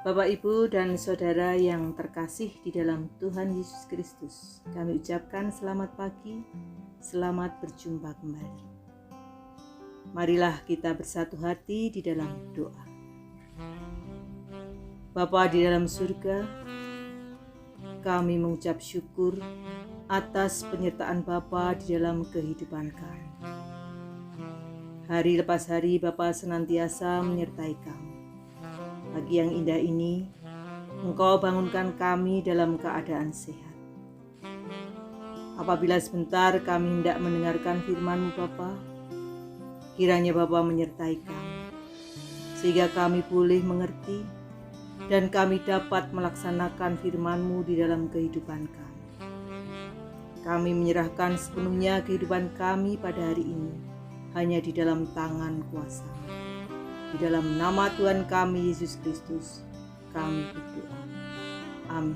Bapak, Ibu, dan Saudara yang terkasih di dalam Tuhan Yesus Kristus, kami ucapkan selamat pagi, selamat berjumpa kembali. Marilah kita bersatu hati di dalam doa. Bapa di dalam surga, kami mengucap syukur atas penyertaan Bapa di dalam kehidupan kami. Hari lepas hari Bapa senantiasa menyertai kami. Pagi yang indah ini, Engkau bangunkan kami dalam keadaan sehat. Apabila sebentar kami hendak mendengarkan firman-Mu Bapa, kiranya Bapa menyertai kami, sehingga kami boleh mengerti dan kami dapat melaksanakan firman-Mu di dalam kehidupan kami. Kami menyerahkan sepenuhnya kehidupan kami pada hari ini, hanya di dalam tangan kuasa-Mu. Di dalam nama Tuhan kami Yesus Kristus, kami berdoa. Amin.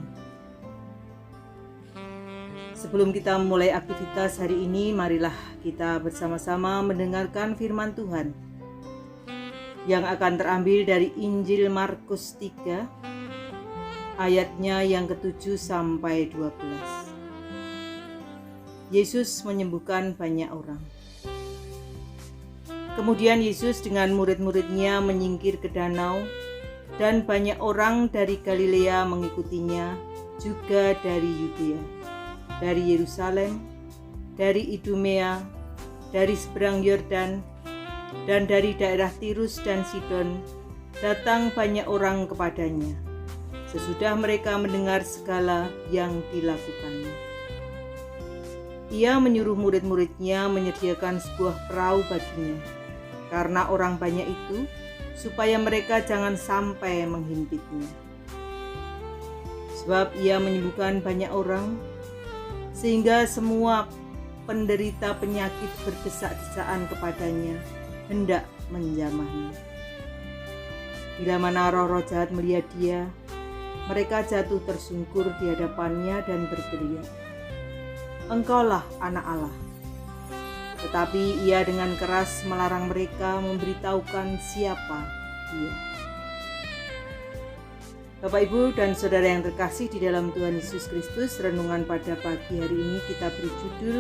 Sebelum kita mulai aktivitas hari ini, marilah kita bersama-sama mendengarkan firman Tuhan yang akan terambil dari Injil Markus 3, ayatnya yang ke-7 sampai 12. Yesus menyembuhkan banyak orang. Kemudian Yesus dengan murid-muridnya menyingkir ke danau, dan banyak orang dari Galilea mengikutinya, juga dari Yudea, dari Yerusalem, dari Idumea, dari seberang Yordan, dan dari daerah Tirus dan Sidon, datang banyak orang kepadanya, sesudah mereka mendengar segala yang dilakukannya. Ia menyuruh murid-muridnya menyediakan sebuah perahu baginya, karena orang banyak itu, supaya mereka jangan sampai menghimpitnya. Sebab ia menyembuhkan banyak orang, sehingga semua penderita penyakit berdesak-desakan kepadanya, hendak menjamahnya. Bila mana roh-roh jahat melihat dia, mereka jatuh tersungkur di hadapannya dan berteriak, "Engkaulah Anak Allah." Tetapi ia dengan keras melarang mereka memberitahukan siapa dia. Bapak, Ibu, dan Saudara yang terkasih di dalam Tuhan Yesus Kristus, renungan pada pagi hari ini kita beri judul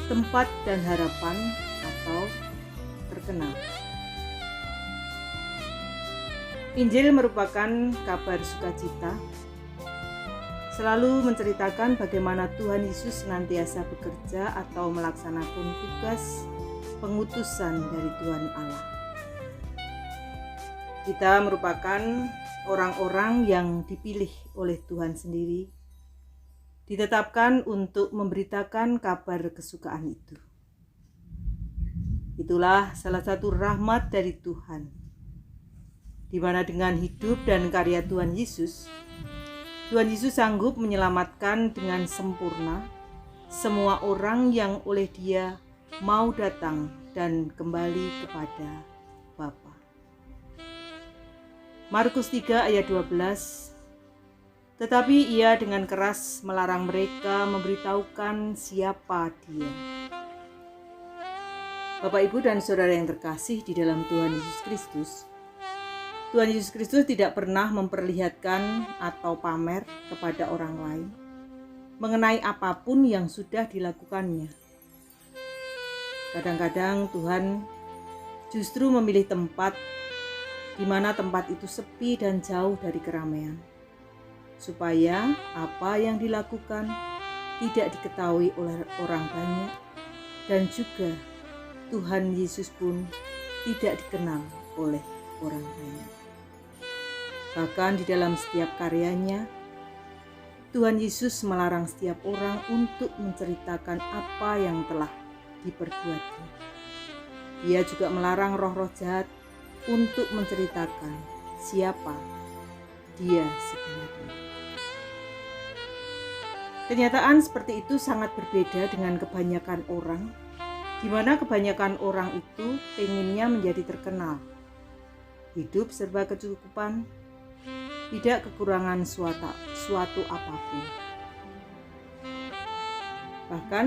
Tempat dan Harapan atau Terkenal. Injil merupakan kabar sukacita, selalu menceritakan bagaimana Tuhan Yesus senantiasa bekerja atau melaksanakan tugas pengutusan dari Tuhan Allah. Kita merupakan orang-orang yang dipilih oleh Tuhan sendiri, ditetapkan untuk memberitakan kabar kesukaan itu. Itulah salah satu rahmat dari Tuhan, di mana dengan hidup dan karya Tuhan Yesus sanggup menyelamatkan dengan sempurna semua orang yang oleh Dia mau datang dan kembali kepada Bapa. Markus 3 ayat 12. Tetapi ia dengan keras melarang mereka memberitahukan siapa Dia. Bapak, Ibu, dan Saudara yang terkasih di dalam Tuhan Yesus Kristus, Tuhan Yesus Kristus tidak pernah memperlihatkan atau pamer kepada orang lain mengenai apapun yang sudah dilakukannya. Kadang-kadang Tuhan justru memilih tempat di mana tempat itu sepi dan jauh dari keramaian, supaya apa yang dilakukan tidak diketahui oleh orang banyak, dan juga Tuhan Yesus pun tidak dikenal oleh orang banyak. Bahkan di dalam setiap karyanya, Tuhan Yesus melarang setiap orang untuk menceritakan apa yang telah diperbuatnya. Dia juga melarang roh-roh jahat untuk menceritakan siapa Dia sebenarnya. Kenyataan seperti itu sangat berbeda dengan kebanyakan orang, di mana kebanyakan orang itu pengennya menjadi terkenal, hidup serba kecukupan, tidak kekurangan suatu apapun. Bahkan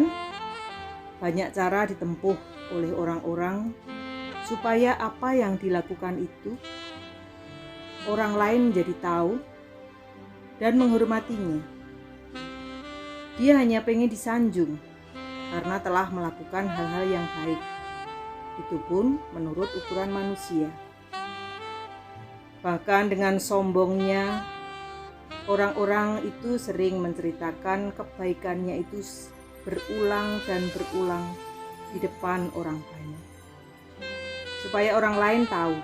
banyak cara ditempuh oleh orang-orang supaya apa yang dilakukan itu orang lain menjadi tahu dan menghormatinya. Dia hanya pengen disanjung karena telah melakukan hal-hal yang baik. Itu pun menurut ukuran manusia. Bahkan dengan sombongnya, orang-orang itu sering menceritakan kebaikannya itu berulang dan berulang di depan orang banyak, supaya orang lain tahu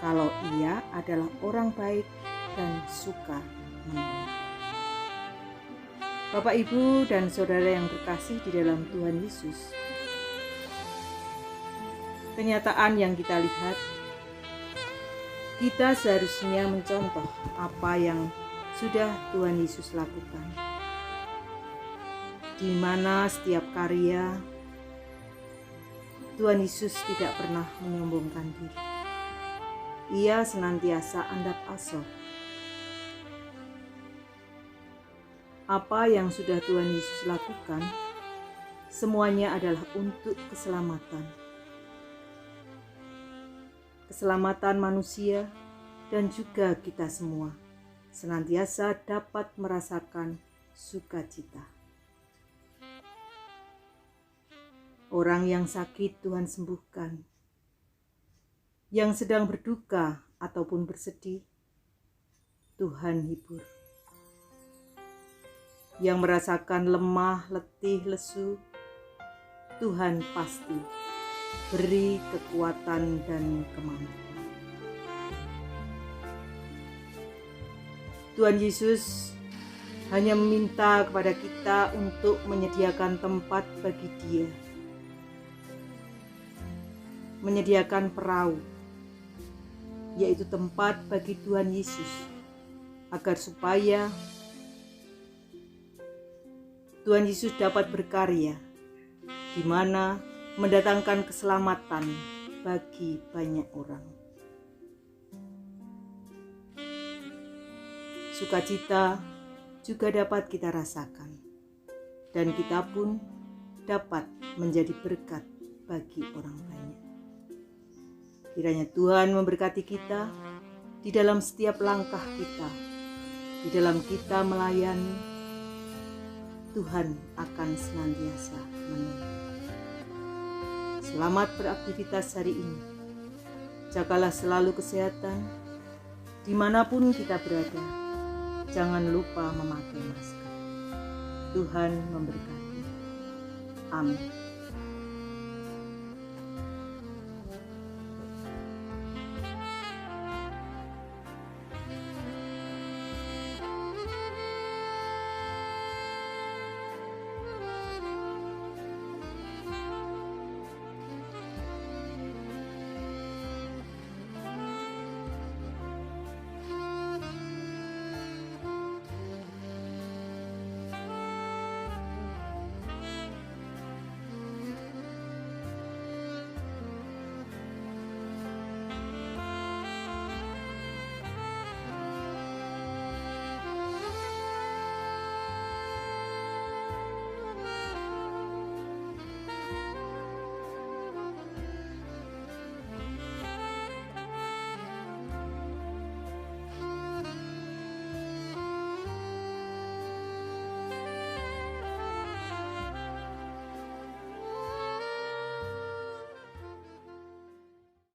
kalau ia adalah orang baik dan suka menolong. Bapak, Ibu, dan saudara yang terkasih di dalam Tuhan Yesus, kenyataan yang kita lihat, kita seharusnya mencontoh apa yang sudah Tuhan Yesus lakukan, di mana setiap karya Tuhan Yesus tidak pernah menyombongkan diri. Ia senantiasa andap asor. Apa yang sudah Tuhan Yesus lakukan, semuanya adalah untuk keselamatan. Keselamatan manusia dan juga kita semua senantiasa dapat merasakan sukacita. Orang yang sakit Tuhan sembuhkan, yang sedang berduka ataupun bersedih, Tuhan hibur. Yang merasakan lemah, letih, lesu, Tuhan pasti beri kekuatan dan kemampuan. Tuhan Yesus hanya meminta kepada kita untuk menyediakan tempat bagi Dia, menyediakan perahu, yaitu tempat bagi Tuhan Yesus, agar supaya Tuhan Yesus dapat berkarya, di mana mendatangkan keselamatan bagi banyak orang. Sukacita juga dapat kita rasakan, dan kita pun dapat menjadi berkat bagi orang banyak. Kiranya Tuhan memberkati kita di dalam setiap langkah kita, di dalam kita melayani. Tuhan akan senantiasa menolong. Selamat beraktivitas hari ini. Jagalah selalu kesehatan dimanapun kita berada. Jangan lupa memakai masker. Tuhan memberkati. Amin.